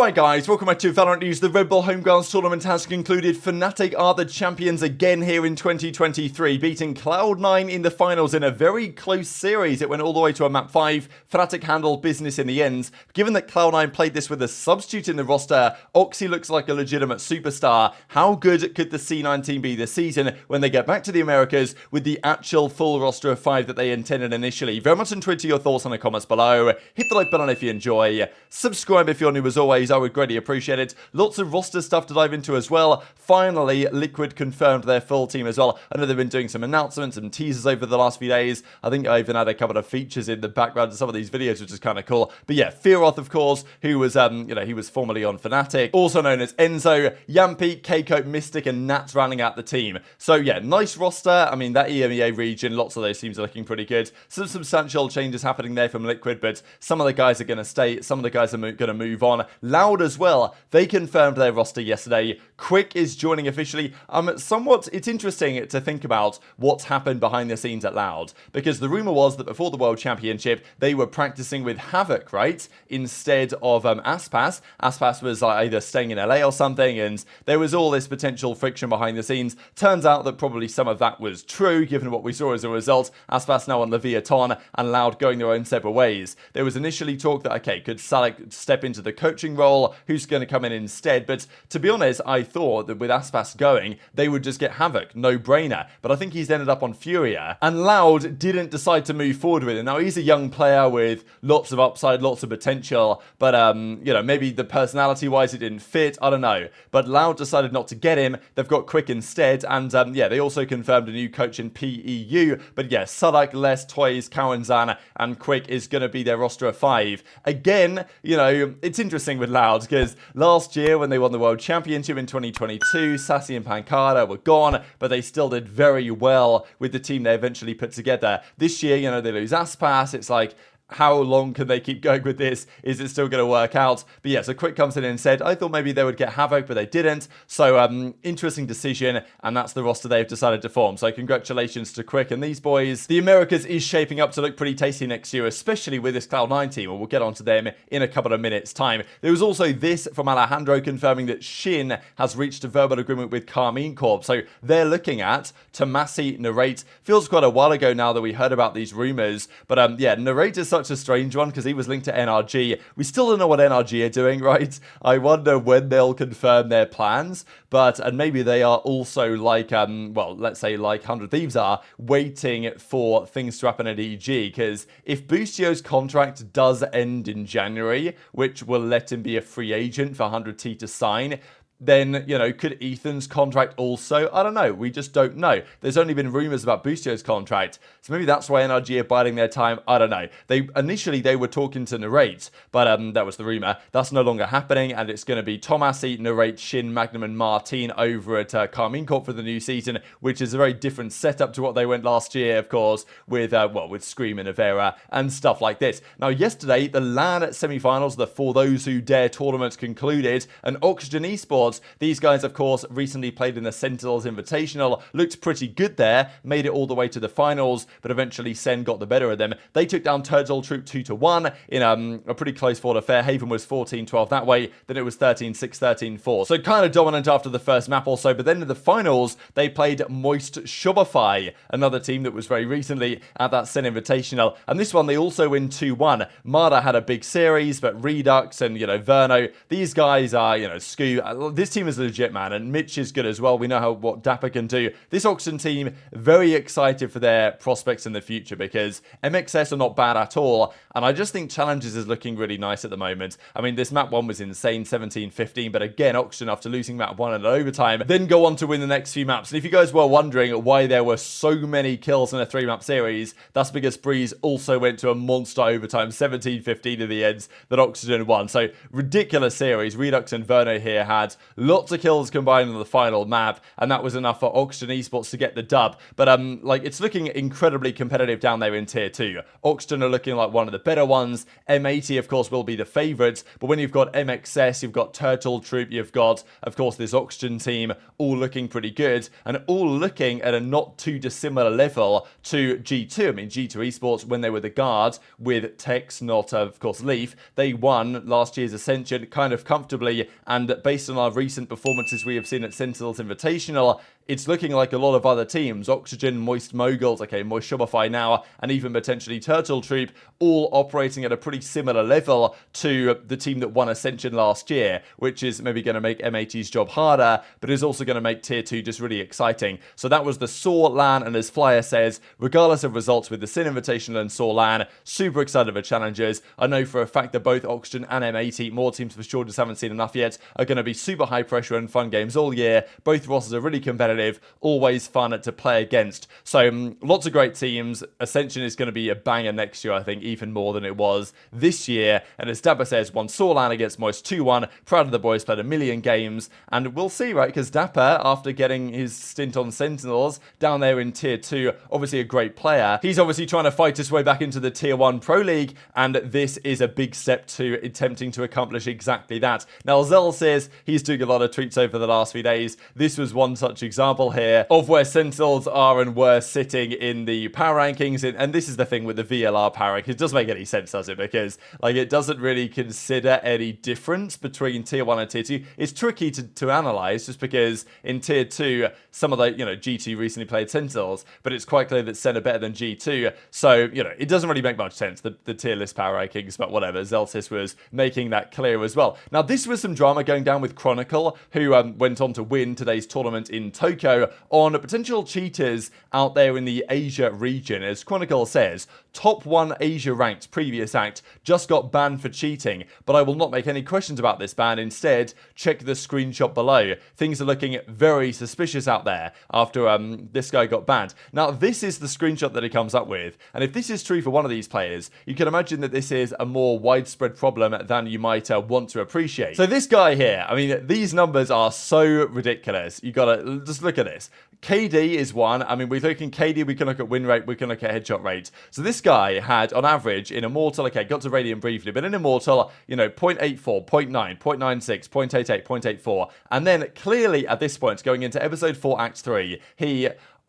Alright guys, welcome back to VALORANT News. The Red Bull Homegrounds tournament has concluded. Fnatic are the champions again here in 2023, beating Cloud9 in the finals in a very close series. It went all the way to a map 5. Fnatic handled business in the end. Given that Cloud9 played this with a substitute in the roster, Oxy looks like a legitimate superstar. How good could the C9 team be this season when they get back to the Americas with the actual full roster of 5 that they intended initially? Very much into your thoughts in the comments below. Hit the like button if you enjoy. Subscribe if you're new as always. I would greatly appreciate it. Lots of roster stuff to dive into as well. Finally, Liquid confirmed their full team as well. I know they've been doing some announcements and teasers over the last few days. I think I even had a couple of features in the background of some of these videos, which is kind of cool. But yeah, Fearoth, of course, who was, he was formerly on Fnatic, also known as Enzo, Yampi, Keiko, Mystic, and Nats rounding out the team. So yeah, nice roster. I mean, that EMEA region, lots of those teams are looking pretty good. Some substantial changes happening there from Liquid, but some of the guys are going to stay. Some of the guys are going to move on. Loud as well. They confirmed their roster yesterday. Quick is joining officially. It's interesting to think about what's happened behind the scenes at Loud, because the rumor was that before the World Championship, they were practicing with Havoc, right? Instead of Aspas. Aspas was either staying in LA or something, and there was all this potential friction behind the scenes. Turns out that probably some of that was true, given what we saw as a result. Aspas now on Leviathan, and Loud going their own separate ways. There was initially talk that, okay, could Salak step into the coaching role? Who's going to come in instead? But to be honest, I thought that with Aspas going, they would just get Havoc, no brainer. But I think he's ended up on Furia, and Loud didn't decide to move forward with it. Now he's a young player with lots of upside, lots of potential, but maybe the personality-wise it didn't fit. I don't know. But Loud decided not to get him. They've got Quick instead, and they also confirmed a new coach in PEU. But yeah, Sadak, Les, Toys, Kawanzan, and Quick is going to be their roster of 5. Again, it's interesting with Loud, because last year when they won the World Championship in 2022, Sassy and Pancada were gone, but they still did very well with the team they eventually put together. This year, they lose Aspas. It's like, how long can they keep going with this? Is it still going to work out? But yeah, so Quick comes in and said, I thought maybe they would get Havoc, but they didn't. So interesting decision, and that's the roster they've decided to form. So congratulations to Quick and these boys. The Americas is shaping up to look pretty tasty next year, especially with this Cloud9 team, and we'll get onto them in a couple of minutes' time. There was also this from Alejandro confirming that Shin has reached a verbal agreement with Carmine Corp. So they're looking at Tomasi Narrate. Feels quite a while ago now that we heard about these rumors, but Narrate is such a strange one because he was linked to NRG. We still don't know what NRG are doing, right? I wonder when they'll confirm their plans, and maybe they are also like, let's say like 100 Thieves are, waiting for things to happen at EG, because if Boostio's contract does end in January, which will let him be a free agent for 100T to sign, then, could Ethan's contract also? I don't know. We just don't know. There's only been rumors about Boostio's contract, so maybe that's why NRG are biding their time. I don't know. Initially, they were talking to Narrate, but that was the rumor. That's no longer happening, and it's going to be Tomasi, Narrate, Shin, Magnum, and Martin over at Carmine Corp for the new season, which is a very different setup to what they went last year, of course, with Scream and Avera and stuff like this. Now, yesterday, the LAN semi-finals, the For Those Who Dare tournament concluded, and Oxygen Esports, these guys, of course, recently played in the Sentinels Invitational, looked pretty good there, made it all the way to the finals, but eventually Sen got the better of them. They took down Turtle Troop 2-1 in a pretty close fought affair. Haven was 14-12 that way, then it was 13-6, 13-4. So kind of dominant after the first map or so, but then in the finals, they played Moist Shopify, another team that was very recently at that Sen Invitational, and this one they also win 2-1. Marda had a big series, but Redux and, Verno, these guys are, Scoo. This team is legit, man, and Mitch is good as well. We know what Dapper can do. This Oxygen team, very excited for their prospects in the future, because MXS are not bad at all, and I just think Challenges is looking really nice at the moment. I mean, this map 1 was insane, 17-15, but again, Oxygen, after losing map 1 in overtime, then go on to win the next few maps. And if you guys were wondering why there were so many kills in a 3-map series, that's because Breeze also went to a monster overtime, 17-15 in the end, that Oxygen won. So, ridiculous series. Redux and Verno here had Lots of kills combined on the final map, and that was enough for Oxygen Esports to get the dub. But like, it's looking incredibly competitive down there in Tier 2. Oxygen are looking like one of the better ones. M80, of course, will be the favourites, but when you've got MXS, you've got Turtle Troop, you've got, of course, this Oxygen team, all looking pretty good, and all looking at a not too dissimilar level to G2. I mean, G2 Esports, when they were the guard with Tex, not, of course, Leaf, they won last year's Ascension kind of comfortably, and based on our recent performances we have seen at Sentinels Invitational, it's looking like a lot of other teams, Oxygen, Moist Moguls, okay, Moist Shopify now, and even potentially Turtle Troop, all operating at a pretty similar level to the team that won Ascension last year, which is maybe going to make M80's job harder, but is also going to make Tier 2 just really exciting. So that was the Saw LAN, and as Flyer says, regardless of results with the Sin Invitational and Saw LAN, super excited for challengers. I know for a fact that both Oxygen and M80, more teams for sure just haven't seen enough yet, are going to be super high pressure and fun games all year. Both rosters are really competitive, always fun to play against. So lots of great teams. Ascension is going to be a banger next year, I think, even more than it was this year. And as Dapper says, won Sauerland against Moist 2-1. Proud of the boys, played a million games. And we'll see, right? Because Dapper, after getting his stint on Sentinels down there in Tier 2, obviously a great player. He's obviously trying to fight his way back into the Tier 1 Pro League. And this is a big step to attempting to accomplish exactly that. Now, Zell says he's doing a lot of tweets over the last few days. This was one such example here of where Sentinels are and were sitting in the power rankings, and this is the thing with the VLR power rankings. It doesn't make any sense, does it? Because like, it doesn't really consider any difference between Tier 1 and Tier 2. It's tricky to analyze, just because in Tier 2 some of the, G2 recently played Sentinels, but it's quite clear that Sen are better than G2, so it doesn't really make much sense, the tier list power rankings, but whatever. Zelsis was making that clear as well. Now, this was some drama going down with Chronicle, who went on to win today's tournament in Tokyo on potential cheaters out there in the Asia region. As Chronicle says, top 1 Asia ranked previous act just got banned for cheating, but I will not make any questions about this ban. Instead, check the screenshot below. Things are looking very suspicious out there after this guy got banned. Now, this is the screenshot that he comes up with, and if this is true for one of these players, you can imagine that this is a more widespread problem than you might want to appreciate. So this guy here, I mean, these numbers are so ridiculous. You gotta just look at this. KD is one. I mean, we're looking KD, we can look at win rate, we can look at headshot rate. So this guy had, on average, in Immortal, okay, got to Radiant briefly, but in Immortal, 0.84, 0.9, 0.96, 0.88, 0.84. And then clearly at this point, going into Episode 4, Act 3,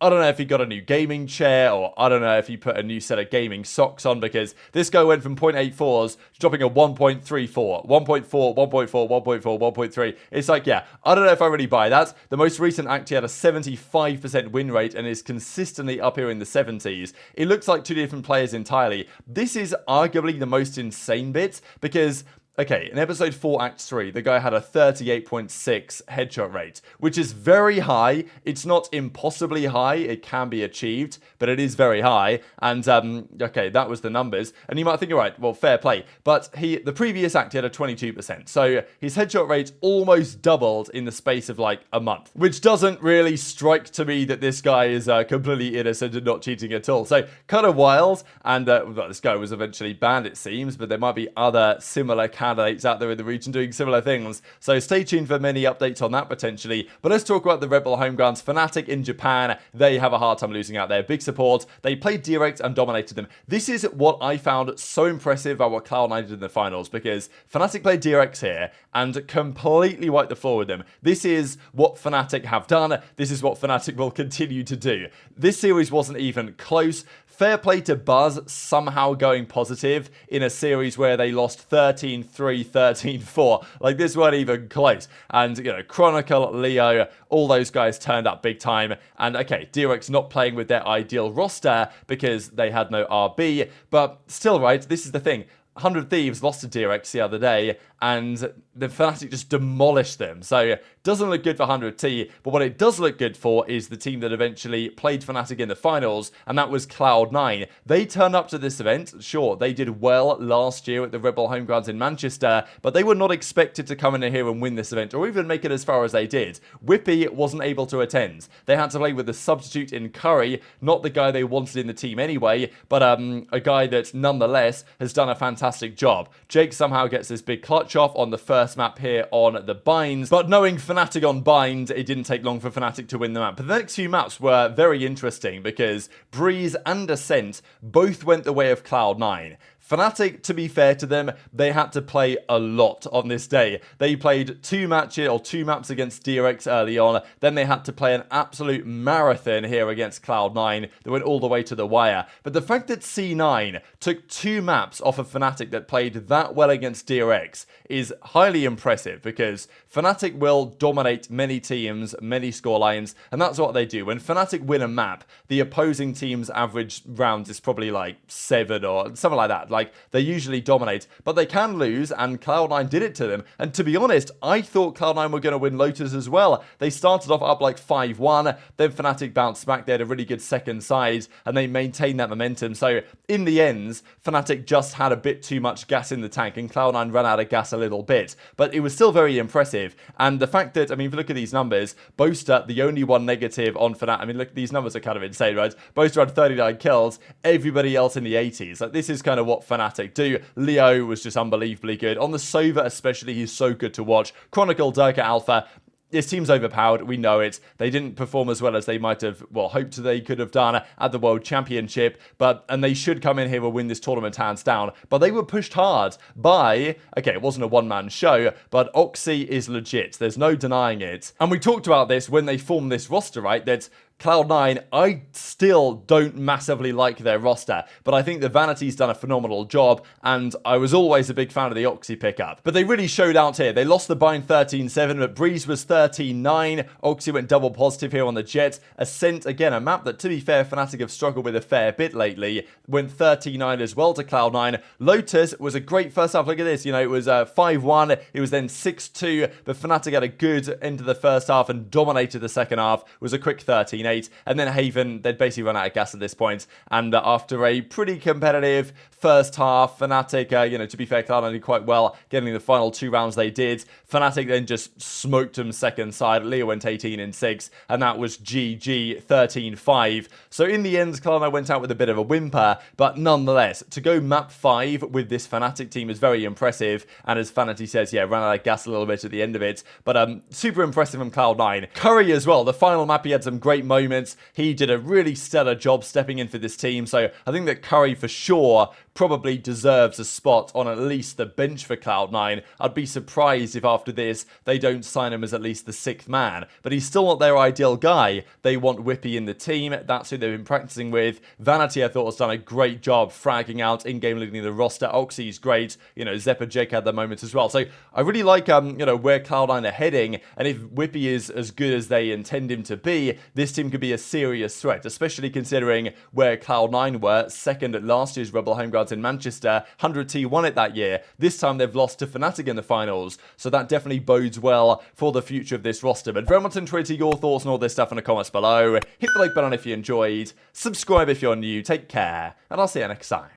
I don't know if he got a new gaming chair, or I don't know if he put a new set of gaming socks on, because this guy went from 0.84s to dropping a 1.34, 1.4, 1.4, 1.4, 1.3. It's like, yeah, I don't know if I really buy that. The most recent act, he had a 75% win rate and is consistently up here in the 70s. It looks like two different players entirely. This is arguably the most insane bit, because okay, in Episode 4, Act 3, the guy had a 38.6 headshot rate, which is very high. It's not impossibly high. It can be achieved, but it is very high. And, okay, that was the numbers. And you might think, all right, well, fair play. But the previous act, he had a 22%. So his headshot rate almost doubled in the space of, like, a month, which doesn't really strike to me that this guy is completely innocent and not cheating at all. So, kind of wild. And well, this guy was eventually banned, it seems, but there might be other similar candidates out there in the region doing similar things. So stay tuned for many updates on that potentially. But let's talk about the Red Bull Homegrounds. Fnatic in Japan, they have a hard time losing out there. Big support. They played direct and dominated them. This is what I found so impressive about what Cloud9 did in the finals, because Fnatic played directs here and completely wiped the floor with them. This is what Fnatic have done. This is what Fnatic will continue to do. This series wasn't even close. Fair play to Buzz somehow going positive in a series where they lost 13-3, 13-4. Like, this weren't even close. And, Chronicle, Leo, all those guys turned up big time. And, okay, Direct not playing with their ideal roster because they had no RB. But still, right, this is the thing. 100 Thieves lost to Direct the other day, and the Fnatic just demolished them. So it doesn't look good for 100T, but what it does look good for is the team that eventually played Fnatic in the finals, and that was Cloud9. They turned up to this event. Sure, they did well last year at the Red Bull Homegrounds in Manchester, but they were not expected to come in here and win this event, or even make it as far as they did. Whippy wasn't able to attend. They had to play with the substitute in Curry, not the guy they wanted in the team anyway, but a guy that nonetheless has done a fantastic job. Jake somehow gets this big clutch off on the first first map here on the Binds, but knowing Fnatic on Bind, it didn't take long for Fnatic to win the map. But the next few maps were very interesting because Breeze and Ascent both went the way of Cloud9. Fnatic, to be fair to them, they had to play a lot on this day. They played two maps against DRX early on, then they had to play an absolute marathon here against Cloud9 that went all the way to the wire. But the fact that C9 took two maps off of Fnatic that played that well against DRX is highly impressive because Fnatic will dominate many teams, many scorelines, and that's what they do. When Fnatic win a map, the opposing team's average rounds is probably like 7 or something like that. Like, they usually dominate, but they can lose, and Cloud9 did it to them. And to be honest, I thought Cloud9 were going to win Lotus as well. They started off up like 5-1, then Fnatic bounced back. They had a really good second side, and they maintained that momentum. So, in the end, Fnatic just had a bit too much gas in the tank, and Cloud9 ran out of gas a little bit. But it was still very impressive. And the fact that, I mean, if you look at these numbers, Boaster, the only one negative on Fnatic. I mean, look, these numbers are kind of insane, right? Boaster had 39 kills, everybody else in the 80s. Like, this is kind of what Fnatic do. Leo was just unbelievably good. On the Sova especially, he's so good to watch. Chronicle, Durka, Alpha. This team's overpowered, we know it. They didn't perform as well as they might have, well, hoped they could have done at the World Championship, and they should come in here and win this tournament hands down. But they were pushed hard by, okay, it wasn't a one-man show, but Oxy is legit. There's no denying it. And we talked about this when they formed this roster, right? That Cloud9, I still don't massively like their roster, but I think the Vanity's done a phenomenal job, and I was always a big fan of the Oxy pickup. But they really showed out here. They lost the Bind 13-7, but Breeze was 13-9. Oxy went double positive here on the Jet. Ascent, again, a map that, to be fair, Fnatic have struggled with a fair bit lately, went 13-9 as well to Cloud9. Lotus was a great first half. Look at this, you know, it was 5-1, it was then 6-2, but Fnatic had a good end to the first half and dominated the second half. It was a quick 13-8. And then Haven, they'd basically run out of gas at this point. And after a pretty competitive first half, Fnatic, you know, to be fair, Cloud9 did quite well getting the final 2 rounds they did. Fnatic then just smoked them second side. Leo went 18-6, and that was GG 13-5. So in the end, Cloud9 went out with a bit of a whimper, but nonetheless, to go map 5 with this Fnatic team is very impressive. And as Fnatic says, yeah, ran out of gas a little bit at the end of it, but super impressive from Cloud9. Curry as well, the final map, he had some great moments. He did a really stellar job stepping in for this team, so I think that Curry for sure probably deserves a spot on at least the bench for Cloud9. I'd be surprised if after this they don't sign him as at least the 6th man, but he's still not their ideal guy. They want Whippy in the team. That's who they've been practicing with. Vanity, I thought, has done a great job fragging out in-game leading the roster. Oxy's great. You know, Zeppa Jake had the moments as well. So I really like, you know, where Cloud9 are heading, and if Whippy is as good as they intend him to be, this team could be a serious threat, especially considering where Cloud9 were, second at last year's Rebel Homegrounds in Manchester. 100T won it that year. This time they've lost to Fnatic in the finals, so that definitely bodes well for the future of this roster. But very much enjoyed your thoughts and all this stuff in the comments below. Hit the like button if you enjoyed, subscribe if you're new, take care, and I'll see you next time.